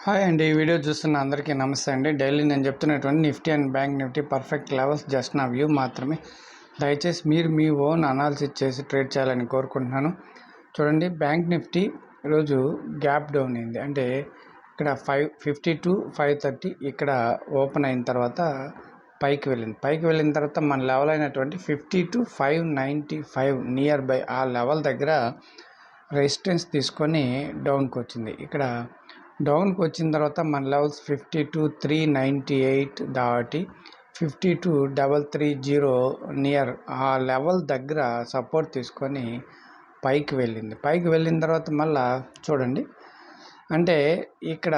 Hi అండి. ఈ video చూస్తున్న అందరికీ నమస్తే అండి. డైలీ నేను చెప్తున్నటువంటి Nifty and bank Nifty perfect levels just నా వ్యూ మాత్రమే. దయచేసి మీరు మీ ఓన్ అనాలిసిస్ చేసి ట్రేడ్ చేయాలని కోరుకుంటున్నాను. చూడండి, బ్యాంక్ నిఫ్టీ ఈరోజు గ్యాప్ డౌన్ అయింది. అంటే ఇక్కడ 552 530 ఇక్కడ ఓపెన్ అయిన తర్వాత పైకి వెళ్ళిన తర్వాత మన లెవెల్ అయినటువంటి 52 595 నియర్ బై ఆ లెవెల్ దగ్గర రెసిస్టెన్స్ తీసుకొని డౌన్కి వచ్చింది. ఇక్కడ డౌన్కి వచ్చిన తర్వాత మన లెవెల్స్ 52 398 దాటి 52 330 నియర్ ఆ లెవెల్ దగ్గర సపోర్ట్ తీసుకొని పైకి వెళ్ళిన తర్వాత మళ్ళా చూడండి, అంటే ఇక్కడ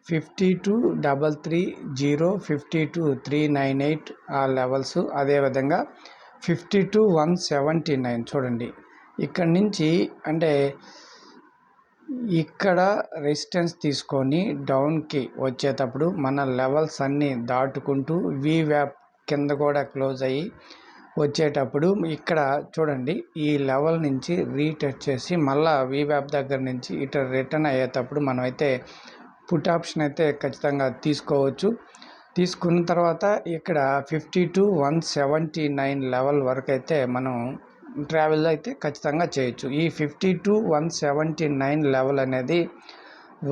52 330 52 398 ఆ లెవెల్స్, అదేవిధంగా 52 179 చూడండి. ఇక్కడ నుంచి అంటే ఇక్కడ రెసిస్టెన్స్ తీసుకొని డౌన్కి వచ్చేటప్పుడు మన లెవెల్స్ అన్నీ దాటుకుంటూ వీవ్యాప్ కింద కూడా క్లోజ్ అయ్యి వచ్చేటప్పుడు ఇక్కడ చూడండి, ఈ లెవెల్ నుంచి రీటెస్ట్ చేసి మళ్ళీ వీవ్యాప్ దగ్గర నుంచి ఇటు రిటర్న్ అయ్యేటప్పుడు మనమైతే పుట్ ఆప్షన్ అయితే ఖచ్చితంగా తీసుకోవచ్చు. తీసుకున్న తర్వాత ఇక్కడ 52 179 లెవెల్ వరకు అయితే మనం ట్రావెల్ అయితే ఖచ్చితంగా చేయొచ్చు. ఈ 52 179 లెవెల్ అనేది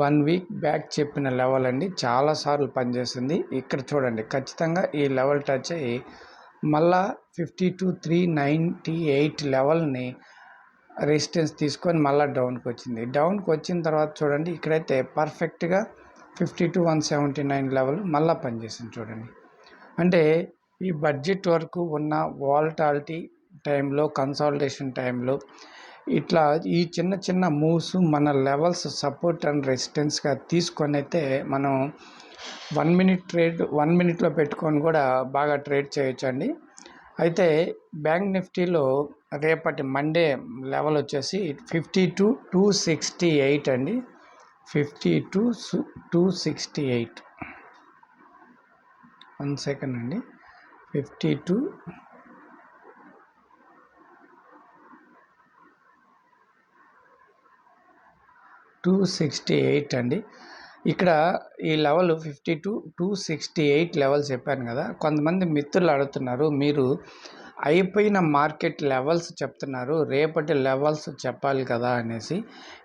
1 వీక్ బ్యాక్ చెప్పిన లెవెల్ అండి. చాలాసార్లు పనిచేసింది. ఇక్కడ చూడండి, ఖచ్చితంగా ఈ లెవెల్ టచ్ అయ్యి మళ్ళా 52 398 లెవెల్ని రెసిస్టెన్స్ తీసుకొని మళ్ళీ డౌన్కి వచ్చిన తర్వాత చూడండి, ఇక్కడైతే పర్ఫెక్ట్గా 52 179 లెవెల్ మళ్ళీ పనిచేసింది. చూడండి, అంటే ఈ బడ్జెట్ వరకు ఉన్న వాలటాలిటీ టైంలో, కన్సాలిడేషన్ టైంలో ఇట్లా ఈ చిన్న మూవ్స్ మన లెవెల్స్ సపోర్ట్ అండ్ రెసిస్టెన్స్గా తీసుకొని అయితే మనం 1 మినిట్ ట్రేడ్ 1 మినిట్లో పెట్టుకొని కూడా బాగా ట్రేడ్ చేయొచ్చు అండి. అయితే బ్యాంక్ నిఫ్టీలో రేపటి మండే లెవెల్ వచ్చేసి 52 268 అండి. 52 268 1 సెకండ్ అండి. 52 268 అండి. ఇక్కడ ఈ లెవెల్ 52 268 లెవెల్ చెప్పాను కదా. కొంతమంది మిత్రులు అడుగుతున్నారు, మీరు అయిపోయిన మార్కెట్ లెవెల్స్ చెప్తున్నారు, రేపటి లెవెల్స్ చెప్పాలి కదా అనేసి.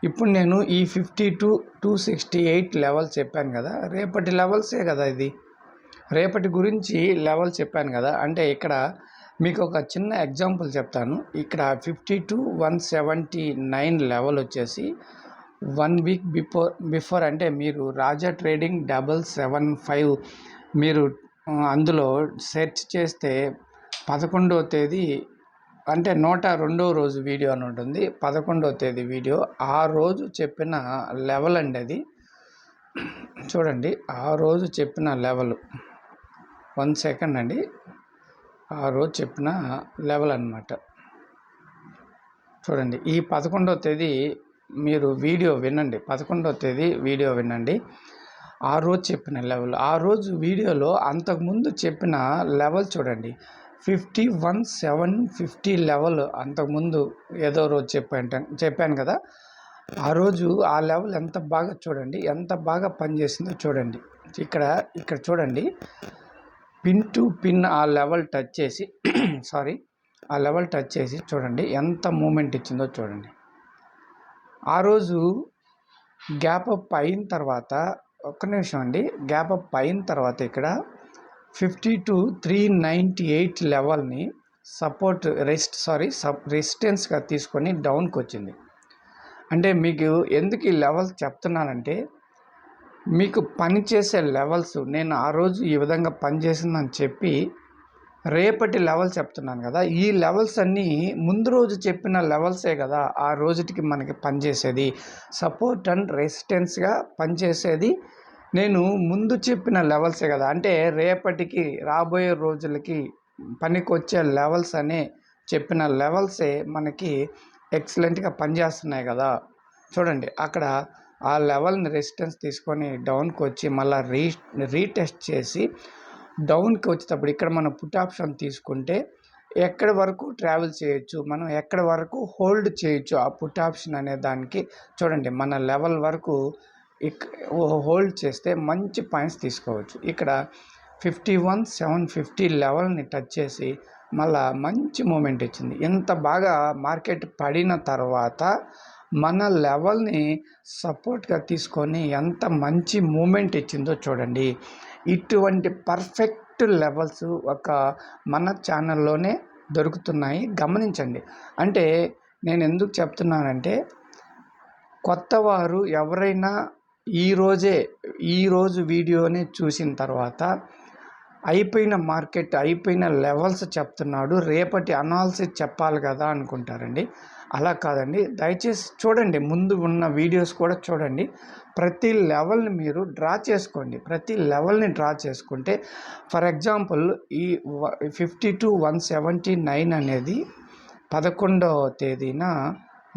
ఇప్పుడు నేను ఈ 52 268 లెవెల్ చెప్పాను కదా, రేపటి లెవెల్సే కదా ఇది. రేపటి గురించి లెవెల్ చెప్పాను కదా. అంటే ఇక్కడ మీకు ఒక చిన్న ఎగ్జాంపుల్ చెప్తాను. ఇక్కడ 52 179 లెవెల్ వచ్చేసి 1 వీక్ బిఫోర్ అంటే మీరు రాజా ట్రేడింగ్ 775 మీరు అందులో సెర్చ్ చేస్తే 11వ తేదీ అంటే 102వ రోజు వీడియో అని ఉంటుంది. 11వ తేదీ వీడియో, ఆ రోజు చెప్పిన లెవెల్ అండి అది. చూడండి, ఆ రోజు చెప్పిన లెవెల్ 1 సెకండ్ అండి. ఆ రోజు చెప్పిన లెవెల్ అన్నమాట. చూడండి, ఈ 11వ తేదీ మీరు వీడియో వినండి. 11వ తేదీ వీడియో వినండి. ఆ రోజు చెప్పిన లెవెల్, ఆ రోజు వీడియోలో అంతకుముందు చెప్పిన లెవెల్ చూడండి, 51 750 లెవెల్. అంతకుముందు ఏదో రోజు చెప్పాను కదా, ఆ రోజు ఆ లెవెల్ ఎంత బాగా చూడండి, ఎంత బాగా పనిచేసిందో చూడండి. ఇక్కడ చూడండి, పిన్ టు పిన్ ఆ లెవెల్ టచ్ చేసి ఆ లెవెల్ టచ్ చేసి చూడండి ఎంత మూమెంట్ ఇచ్చిందో చూడండి. ఆ రోజు గ్యాప్ అప్ అయిన తర్వాత, ఒక్క నిమిషం అండి, గ్యాప్ అప్ అయిన తర్వాత ఇక్కడ 52 398 లెవెల్ని రెసిస్టెన్స్గా తీసుకొని డౌన్కి వచ్చింది. అంటే మీకు ఎందుకు ఈ లెవెల్స్ చెప్తున్నానంటే, మీకు పనిచేసే లెవెల్స్ నేను ఆ రోజు ఈ విధంగా పనిచేసిందని చెప్పి రేపటి లెవెల్ చెప్తున్నాను కదా. ఈ లెవెల్స్ అన్నీ ముందు రోజు చెప్పిన లెవెల్సే కదా ఆ రోజుకి మనకి పనిచేసేది, సపోర్ట్ అండ్ రెసిస్టెన్స్గా పనిచేసేది. నేను ముందు చెప్పిన లెవెల్సే కదా, అంటే రేపటికి రాబోయే రోజులకి పనికొచ్చే లెవెల్స్ అనే చెప్పిన లెవెల్సే మనకి ఎక్సలెంట్గా పనిచేస్తున్నాయి కదా. చూడండి, అక్కడ ఆ లెవెల్ని రెసిస్టెన్స్ తీసుకొని డౌన్కి వచ్చి మళ్ళీ రీటెస్ట్ చేసి డౌన్కి వచ్చేటప్పుడు ఇక్కడ మనం పుట్ ఆప్షన్ తీసుకుంటే ఎక్కడి వరకు ట్రావెల్ చేయొచ్చు, మనం ఎక్కడి వరకు హోల్డ్ చేయొచ్చు ఆ పుట్ ఆప్షన్ అనే దానికి చూడండి, మన లెవెల్ వరకు హోల్డ్ చేస్తే మంచి పాయింట్స్ తీసుకోవచ్చు. ఇక్కడ 51,750 లెవెల్ని టచ్ చేసి మళ్ళా మంచి మూమెంట్ ఇచ్చింది. ఇంత బాగా మార్కెట్ పడిన తర్వాత మన లెవెల్ని సపోర్ట్గా తీసుకొని ఎంత మంచి మూమెంట్ ఇచ్చిందో చూడండి. ఇటువంటి పర్ఫెక్ట్ లెవెల్స్ మన ఛానల్లోనే దొరుకుతున్నాయి, గమనించండి. అంటే నేను ఎందుకు చెప్తున్నానంటే, కొత్తవారు ఎవరైనా ఈరోజు వీడియోని చూసిన తర్వాత అయిపోయిన మార్కెట్ అయిపోయిన లెవెల్స్ చెప్తున్నాడు, రేపటి అనాలిసిస్ చెప్పాలి కదా అనుకుంటారండి. అలా కాదండి, దయచేసి చూడండి, ముందు ఉన్న వీడియోస్ కూడా చూడండి. ప్రతి లెవెల్ని మీరు డ్రా చేసుకోండి. ప్రతి లెవెల్ని డ్రా చేసుకుంటే, ఫర్ ఎగ్జాంపుల్ ఈ 52,179 అనేది 11వ తేదీన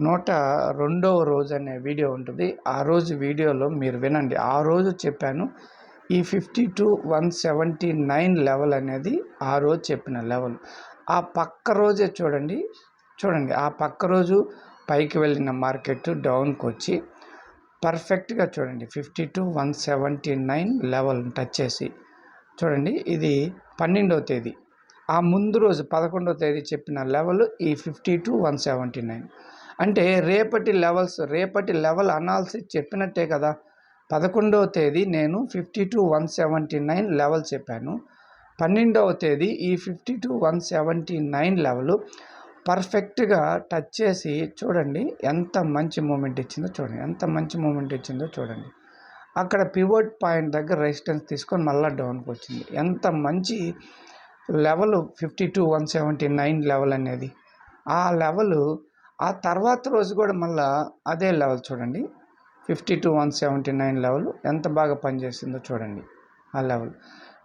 102వ రోజు అనే వీడియో ఉంటుంది. ఆ రోజు వీడియోలో మీరు వినండి. ఆ రోజు చెప్పాను ఈ 52,179 లెవెల్ అనేది ఆ రోజు చెప్పిన లెవెల్. ఆ పక్క రోజే చూడండి, ఆ పక్క రోజు పైకి వెళ్ళిన మార్కెట్ డౌన్కి వచ్చి పర్ఫెక్ట్గా చూడండి 52,179 లెవెల్ టచ్ చేసి చూడండి. ఇది 12వ తేదీ. ఆ ముందు రోజు 11వ తేదీ చెప్పిన లెవెల్ ఈ 52,179. అంటే రేపటి లెవెల్ అనాలిసిస్ చెప్పినట్టే కదా. 11వ తేదీ నేను 52,179 లెవెల్ చెప్పాను. 12వ తేదీ ఈ 52,179 లెవెల్ పర్ఫెక్ట్గా టచ్ చేసి చూడండి ఎంత మంచి మూమెంట్ ఇచ్చిందో చూడండి. అక్కడ పివోట్ పాయింట్ దగ్గర రెసిస్టెన్స్ తీసుకొని మళ్ళీ డౌన్కి వచ్చింది. ఎంత మంచి లెవెల్ 52,179 లెవెల్ అనేది. ఆ లెవెల్ ఆ తర్వాత రోజు కూడా మళ్ళీ అదే లెవెల్ చూడండి, 52,179 లెవెల్ ఎంత బాగా పనిచేసిందో చూడండి. ఆ లెవెల్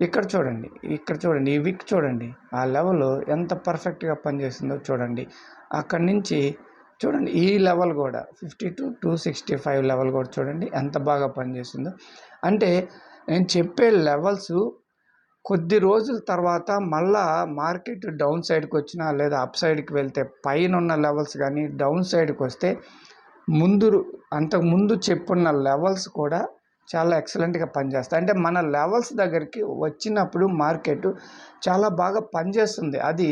ఇక్కడ చూడండి, ఈ వీక్ చూడండి, ఆ లెవెల్ ఎంత పర్ఫెక్ట్గా పనిచేసిందో చూడండి. అక్కడి నుంచి చూడండి ఈ లెవెల్ కూడా 52,265 లెవెల్ కూడా చూడండి ఎంత బాగా పనిచేసిందో. అంటే నేను చెప్పే లెవెల్స్ కొద్ది రోజుల తర్వాత మళ్ళా మార్కెట్ డౌన్ సైడ్కి వచ్చినా లేదా అప్ సైడ్కి వెళ్తే పైన ఉన్న లెవెల్స్ కానీ డౌన్ సైడ్కి వస్తే అంతకుముందు చెప్పున్న లెవెల్స్ కూడా చాలా ఎక్సలెంట్గా పనిచేస్తాయి. అంటే మన లెవెల్స్ దగ్గరికి వచ్చినప్పుడు మార్కెట్ చాలా బాగా పనిచేస్తుంది. అది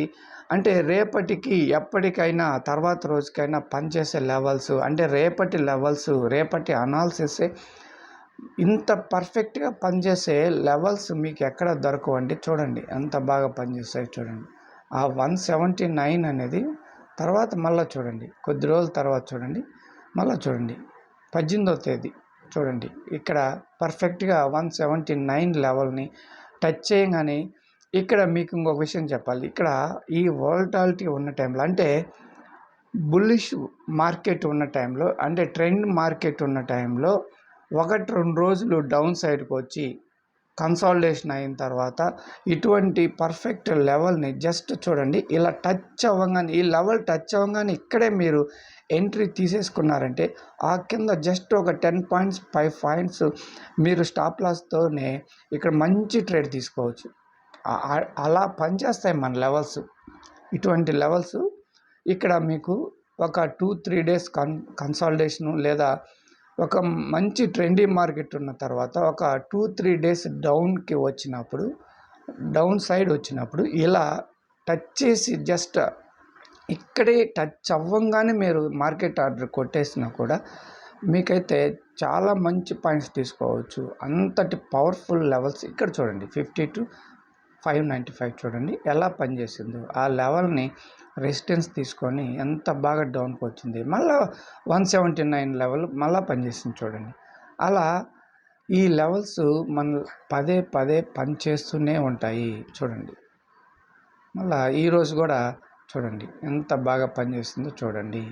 అంటే రేపటికి ఎప్పటికైనా తర్వాత రోజుకైనా పనిచేసే లెవెల్స్, అంటే రేపటి అనాలిసిస్ ఇంత పర్ఫెక్ట్గా పనిచేసే లెవెల్స్ మీకు ఎక్కడ దొరకవండి. చూడండి ఎంత బాగా పనిచేస్తాయి చూడండి. ఆ 179 అనేది తర్వాత మళ్ళీ చూడండి, కొద్ది రోజుల తర్వాత చూడండి, మళ్ళీ చూడండి 18వ తేదీ చూడండి, ఇక్కడ పర్ఫెక్ట్గా 179 లెవెల్ని టచ్ చేయగానే ఇక్కడ మీకు ఇంకొక విషయం చెప్పాలి. ఇక్కడ ఈ వోల్టాలిటీ ఉన్న టైంలో, అంటే బుల్లిష్ మార్కెట్ ఉన్న టైంలో, అంటే ట్రెండ్ మార్కెట్ ఉన్న టైంలో 1-2 రోజులు డౌన్ సైడ్కి వచ్చి కన్సాలిడేషన్ అయిన తర్వాత ఇటువంటి పర్ఫెక్ట్ లెవెల్ని జస్ట్ చూడండి ఇలా టచ్ అవ్వగానే, ఈ లెవెల్ టచ్ అవ్వగానే ఇక్కడే మీరు ఎంట్రీ తీసేసుకున్నారంటే ఆ కింద జస్ట్ ఒక 10 పాయింట్స్ 5 పాయింట్స్ మీరు స్టాప్ లాస్తోనే ఇక్కడ మంచి ట్రేడ్ తీసుకోవచ్చు. అలా పనిచేస్తాయి మన లెవెల్స్. ఇటువంటి లెవెల్స్ ఇక్కడ మీకు ఒక 2-3 డేస్ కన్సాలిడేషను లేదా ఒక మంచి ట్రెండీ మార్కెట్ ఉన్న తర్వాత ఒక 2-3 డేస్ డౌన్ సైడ్ వచ్చినప్పుడు ఇలా టచ్ చేసి జస్ట్ ఇక్కడే టచ్ అవ్వంగానే మీరు మార్కెట్ ఆర్డర్ కొట్టేసినా కూడా మీకైతే చాలా మంచి పాయింట్స్ తీసుకోవచ్చు. అంతటి పవర్ఫుల్ లెవెల్స్ ఇక్కడ చూడండి, 52,595 చూడండి ఎలా పనిచేసిందో. ఆ లెవెల్ని రెసిస్టెన్స్ తీసుకొని ఎంత బాగా డౌన్కి వచ్చింది. మళ్ళీ 179 లెవెల్ మళ్ళీ పనిచేసింది చూడండి. అలా ఈ లెవెల్స్ మన పదే పనిచేస్తూనే ఉంటాయి చూడండి. మళ్ళీ ఈరోజు కూడా చూడండి ఎంత బాగా పనిచేస్తుందో చూడండి.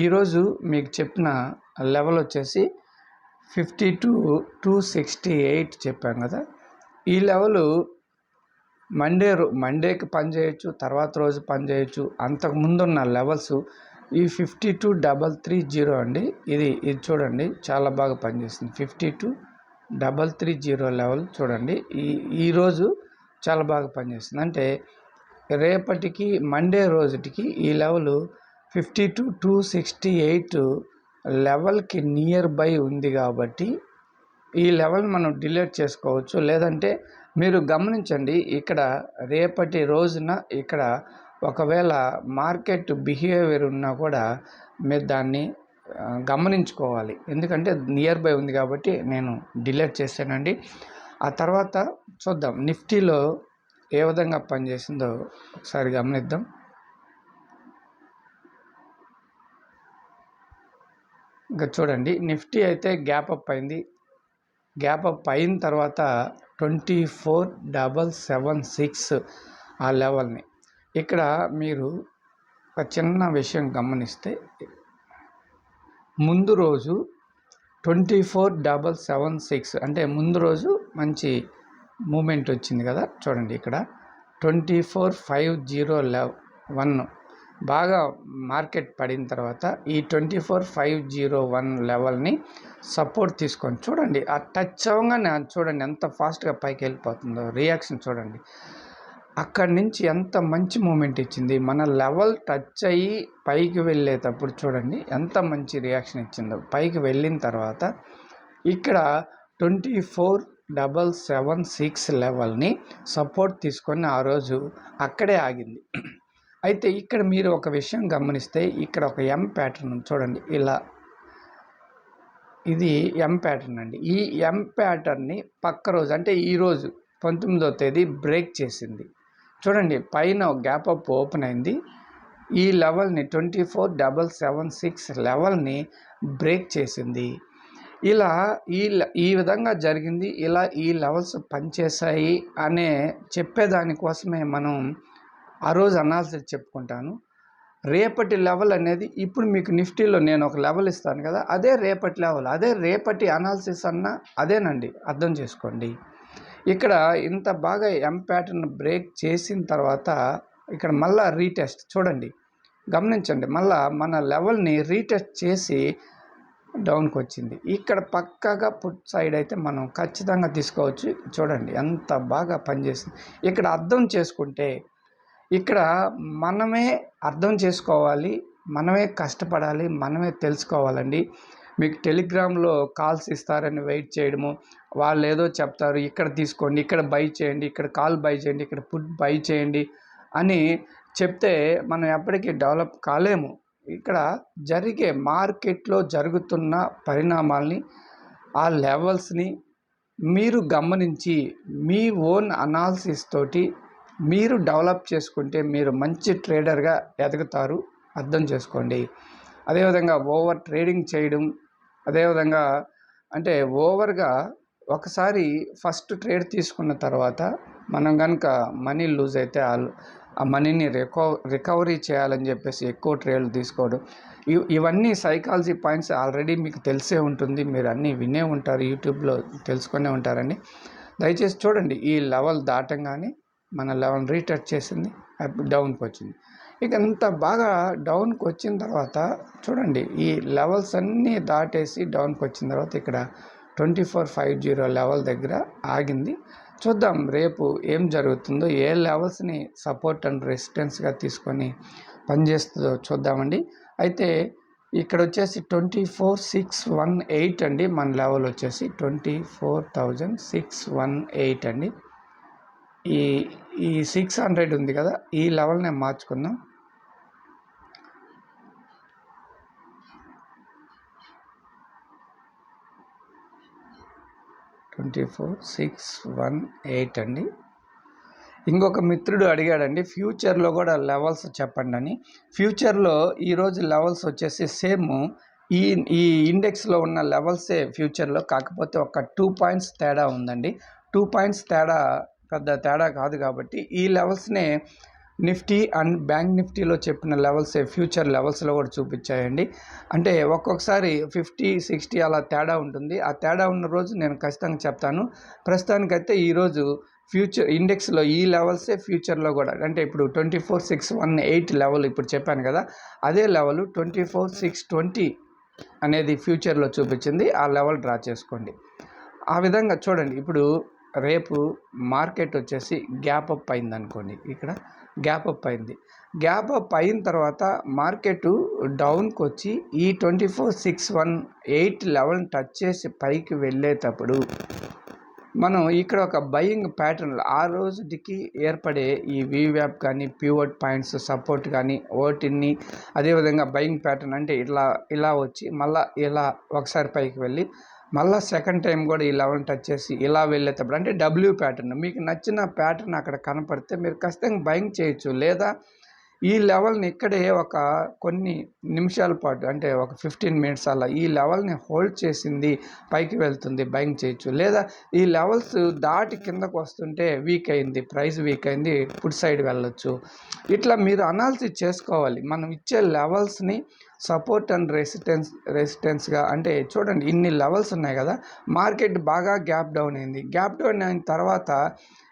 ఈరోజు మీకు చెప్పిన లెవెల్ వచ్చేసి 52,268 చెప్పాం కదా. ఈ లెవెల్ మండేకి పనిచేయచ్చు, తర్వాత రోజు పనిచేయచ్చు. అంతకుముందున్న లెవెల్స్ ఈ 52,330 అండి. ఇది చూడండి చాలా బాగా పనిచేస్తుంది. 52,330 లెవెల్ చూడండి. ఈరోజు చాలా బాగా పనిచేస్తుంది. అంటే రేపటికి మండే రోజుటికి ఈ లెవెల్ 52,268 లెవెల్కి నియర్ బై ఉంది కాబట్టి ఈ లెవెల్ మనం డిలీట్ చేసుకోవచ్చు. లేదంటే మీరు గమనించండి, ఇక్కడ రేపటి రోజున ఇక్కడ ఒకవేళ మార్కెట్ బిహేవియర్ ఉన్నా కూడా మీరు దాన్ని గమనించుకోవాలి. ఎందుకంటే నియర్ బై ఉంది కాబట్టి నేను డిలీట్ చేశానండి. ఆ తర్వాత చూద్దాం నిఫ్టీలో ఏ విధంగా పనిచేసిందో ఒకసారి గమనిద్దాం. ఇంకా చూడండి, నిఫ్టీ అయితే గ్యాప్ అప్ అయింది. గ్యాప్ అప్ అయిన తర్వాత 24,776 ఆ లెవెల్ని. ఇక్కడ మీరు ఒక చిన్న విషయం గమనిస్తే, ముందు రోజు 24,776 అంటే ముందు రోజు మంచి మూమెంట్ వచ్చింది కదా. చూడండి ఇక్కడ 24,501 బాగా మార్కెట్ పడిన తర్వాత ఈ 24,501 లెవెల్ని సపోర్ట్ తీసుకొని చూడండి. ఆ టచ్ అవ్వగానే చూడండి ఎంత ఫాస్ట్గా పైకి వెళ్ళిపోతుందో. రియాక్షన్ చూడండి, అక్కడి నుంచి ఎంత మంచి మూమెంట్ ఇచ్చింది. మన లెవెల్ టచ్ అయ్యి పైకి వెళ్ళేటప్పుడు చూడండి ఎంత మంచి రియాక్షన్ ఇచ్చిందో. పైకి వెళ్ళిన తర్వాత ఇక్కడ 24,776 లెవెల్ని సపోర్ట్ తీసుకొని ఆ రోజు అక్కడే ఆగింది. అయితే ఇక్కడ మీరు ఒక విషయం గమనిస్తే, ఇక్కడ ఒక ఎం ప్యాటర్న్ చూడండి. ఇలా ఇది ఎం ప్యాటర్న్ అండి. ఈ ఎం ప్యాటర్న్ని పక్క రోజు అంటే ఈరోజు 19వ తేదీ బ్రేక్ చేసింది. చూడండి, పైన గ్యాప్ అప్ ఓపెన్ అయింది. ఈ లెవెల్ని 24,776 లెవెల్ని బ్రేక్ చేసింది. ఇలా ఈ విధంగా జరిగింది. ఇలా ఈ లెవెల్స్ పనిచేశాయి అనే చెప్పేదానికోసమే మనం ఆ రోజు అనాలిసిస్ చెప్పుకుంటాను. రేపటి లెవెల్ అనేది ఇప్పుడు మీకు నిఫ్టీలో నేను ఒక లెవెల్ ఇస్తాను కదా, అదే రేపటి లెవెల్, అదే రేపటి అనాలిసిస్ అన్న అదేనండి, అర్థం చేసుకోండి. ఇక్కడ ఇంత బాగా ఎం ప్యాటర్న్ బ్రేక్ చేసిన తర్వాత ఇక్కడ మళ్ళా రీటెస్ట్ చూడండి, గమనించండి, మళ్ళా మన లెవెల్ని రీటెస్ట్ చేసి డౌన్కి వచ్చింది. ఇక్కడ పక్కాగా పుట్ సైడ్ అయితే మనం ఖచ్చితంగా తీసుకోవచ్చు. చూడండి ఎంత బాగా పనిచేసింది. ఇక్కడ అర్థం చేసుకుంటే, ఇక్కడ మనమే అర్థం చేసుకోవాలి, మనమే కష్టపడాలి, మనమే తెలుసుకోవాలండి. మీకు టెలిగ్రామ్లో కాల్స్ ఇస్తారని వెయిట్ చేయడము, వాళ్ళు ఏదో చెప్తారు, ఇక్కడ తీసుకోండి, ఇక్కడ బై చేయండి, ఇక్కడ కాల్ బై చేయండి, ఇక్కడ పుట్ బై చేయండి అని చెప్తే మనం ఎప్పటికీ డెవలప్ కాలేము. ఇక్కడ జరిగే మార్కెట్లో జరుగుతున్న పరిణామాల్ని, ఆ లెవెల్స్ని మీరు గమనించి మీ ఓన్ అనాలిసిస్ తోటి మీరు డెవలప్ చేసుకుంటే మీరు మంచి ట్రేడర్గా ఎదుగుతారు. అర్థం చేసుకోండి. అదేవిధంగా ఓవర్ ట్రేడింగ్ చేయడం, అదేవిధంగా అంటే ఓవర్గా ఒకసారి ఫస్ట్ ట్రేడ్ తీసుకున్న తర్వాత మనం కనుక మనీ లూజ్ అయితే ఆ మనీని రికవరీ చేయాలని చెప్పేసి ఎక్కువ ట్రేడ్లు తీసుకోవడం, ఇవన్నీ సైకాలజీ పాయింట్స్ ఆల్రెడీ మీకు తెలిసే ఉంటుంది. మీరు అన్నీ వినే ఉంటారు, యూట్యూబ్లో తెలుసుకునే ఉంటారండి. దయచేసి చూడండి, ఈ లెవెల్ దాటంగానే మన లెవెల్ రీటచ్ చేసింది, డౌన్కి వచ్చింది. ఇక ఎంత బాగా డౌన్కి వచ్చిన తర్వాత చూడండి, ఈ లెవెల్స్ అన్నీ దాటేసి డౌన్కి వచ్చిన తర్వాత ఇక్కడ 24,500 లెవెల్ దగ్గర ఆగింది. చూద్దాం రేపు ఏం జరుగుతుందో, ఏ లెవెల్స్ని సపోర్ట్ అండ్ రెసిస్టెన్స్గా తీసుకొని పనిచేస్తుందో చూద్దామండి. అయితే ఇక్కడ వచ్చేసి 24,618 అండి, మన లెవెల్ వచ్చేసి 24,618 అండి. ఈ 600 ఉంది కదా, ఈ లెవెల్ని మార్చుకుందాం. $24,618 అండి. ఇంకొక మిత్రుడు అడిగాడండి, ఫ్యూచర్లో కూడా లెవెల్స్ చెప్పండి అని. ఫ్యూచర్లో ఈరోజు లెవెల్స్ వచ్చేసి సేమ్ ఈ ఇండెక్స్లో ఉన్న లెవెల్సే ఫ్యూచర్లో, కాకపోతే ఒక 2 పాయింట్స్ తేడా ఉందండి. 2 పాయింట్స్ తేడా పెద్ద తేడా కాదు. కాబట్టి ఈ లెవెల్స్నే నిఫ్టీ అండ్ బ్యాంక్ నిఫ్టీలో చెప్పిన లెవెల్సే ఫ్యూచర్ లెవెల్స్లో కూడా చూపించాయండి. అంటే ఒక్కొక్కసారి 50, 60 అలా తేడా ఉంటుంది. ఆ తేడా ఉన్న రోజు నేను ఖచ్చితంగా చెప్తాను. ప్రస్తుతానికైతే ఈరోజు ఫ్యూచర్ ఇండెక్స్లో ఈ లెవెల్సే ఫ్యూచర్లో కూడా, అంటే ఇప్పుడు 24,618 లెవెల్ ఇప్పుడు చెప్పాను కదా, అదే లెవెల్ 24,620 అనేది ఫ్యూచర్లో చూపించింది. ఆ లెవెల్ డ్రా చేసుకోండి. ఆ విధంగా చూడండి, ఇప్పుడు రేపు మార్కెట్ వచ్చేసి గ్యాప్ అప్ అయింది అనుకోండి, ఇక్కడ గ్యాప్ అప్ అయింది. గ్యాప్ అప్ అయిన తర్వాత మార్కెట్ డౌన్కి వచ్చి ఈ 24,618 లెవెల్ని టచ్ చేసి పైకి వెళ్ళేటప్పుడు మనం ఇక్కడ ఒక బయింగ్ ప్యాటర్న్ ఆ రోజుకి ఏర్పడే ఈ వీవ్యాప్ కానీ పివట్ పాయింట్స్ సపోర్ట్ కానీ ఓటిని అదేవిధంగా బయింగ్ ప్యాటర్న్ అంటే ఇలా వచ్చి మళ్ళీ ఇలా ఒకసారి పైకి వెళ్ళి మళ్ళీ సెకండ్ టైం కూడా ఈ లెవెల్ టచ్ చేసి ఇలా వెళ్ళేటప్పుడు అంటే డబ్ల్యూ ప్యాటర్న్ మీకు నచ్చిన ప్యాటర్న్ అక్కడ కనపడితే మీరు ఖచ్చితంగా బయింగ్ చేయొచ్చు. లేదా ఈ లెవెల్ని ఇక్కడే ఒక కొన్ని నిమిషాల పాటు అంటే ఒక 15 మినిట్స్ అలా ఈ లెవెల్ని హోల్డ్ చేసింది పైకి వెళ్తుంది, బయింగ్ చేయొచ్చు. లేదా ఈ లెవెల్స్ దాటి కిందకు వస్తుంటే వీక్ అయింది, ప్రైస్ వీక్ అయింది, ఫుడ్ సైడ్ వెళ్ళొచ్చు. ఇట్లా మీరు అనాలిసిస్ చేసుకోవాలి. మనం ఇచ్చే లెవెల్స్ని సపోర్ట్ అండ్ రెసిస్టెన్స్గా అంటే చూడండి ఇన్ని లెవెల్స్ ఉన్నాయి కదా. మార్కెట్ బాగా గ్యాప్ డౌన్ అయింది. గ్యాప్ డౌన్ అయిన తర్వాత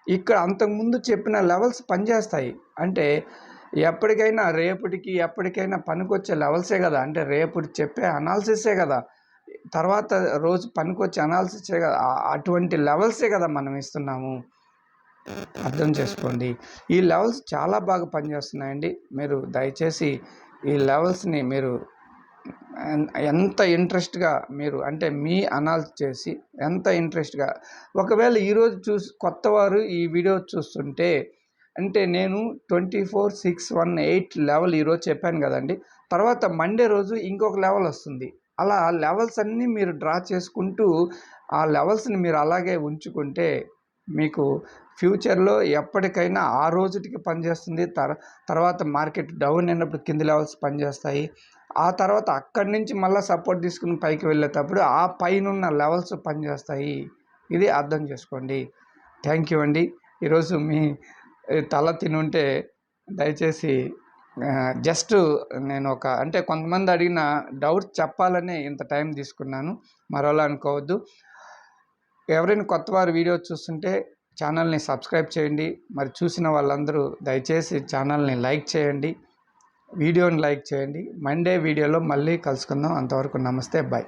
ఇక్కడ అంతకుముందు చెప్పిన లెవెల్స్ పనిచేస్తాయి. అంటే ఎప్పటికైనా రేపటికి ఎప్పటికైనా పనికొచ్చే లెవెల్సే కదా. అంటే రేపటి చెప్పే అనాలిసిసే కదా, తర్వాత రోజు పనికొచ్చే అనాలిసిసే కదా. అటువంటి లెవెల్సే కదా మనం ఇస్తున్నాము, అర్థం చేసుకోండి. ఈ లెవెల్స్ చాలా బాగా పనిచేస్తున్నాయండి. మీరు దయచేసి ఈ లెవెల్స్ని మీరు ఎంత ఇంట్రెస్ట్గా మీరు అంటే మీ అనాలిసిస్ చేసి ఎంత ఇంట్రెస్ట్గా ఒకవేళ ఈరోజు కొత్త వారు ఈ వీడియో చూస్తుంటే అంటే నేను 24,618 లెవెల్ ఈరోజు చెప్పాను కదండి. తర్వాత మండే రోజు ఇంకొక లెవెల్ వస్తుంది. అలా లెవెల్స్ అన్నీ మీరు డ్రా చేసుకుంటూ ఆ లెవెల్స్ని మీరు అలాగే ఉంచుకుంటే మీకు ఫ్యూచర్లో ఎప్పటికైనా ఆ రోజుకి పనిచేస్తుంది. తర్వాత మార్కెట్ డౌన్ అయినప్పుడు కింది లెవెల్స్ పనిచేస్తాయి. ఆ తర్వాత అక్కడి నుంచి మళ్ళీ సపోర్ట్ తీసుకుని పైకి వెళ్ళేటప్పుడు ఆ పైనున్న లెవెల్స్ పనిచేస్తాయి. ఇది అర్థం చేసుకోండి. థ్యాంక్ యూ అండి. ఈరోజు మీ తల తినుంటే దయచేసి జస్ట్ నేను అంటే కొంతమంది అడిగిన డౌట్స్ చెప్పాలని ఇంత టైం తీసుకున్నాను, మరోలా అనుకోవద్దు. ఎవరైనా కొత్త వారు వీడియో చూస్తుంటే ఛానల్ని సబ్స్క్రైబ్ చేయండి. మరి చూసిన వాళ్ళందరూ దయచేసి ఛానల్ని లైక్ చేయండి, వీడియోని లైక్ చేయండి. మండే వీడియోలో మళ్ళీ కలుసుకుందాం. అంతవరకు నమస్తే, బాయ్.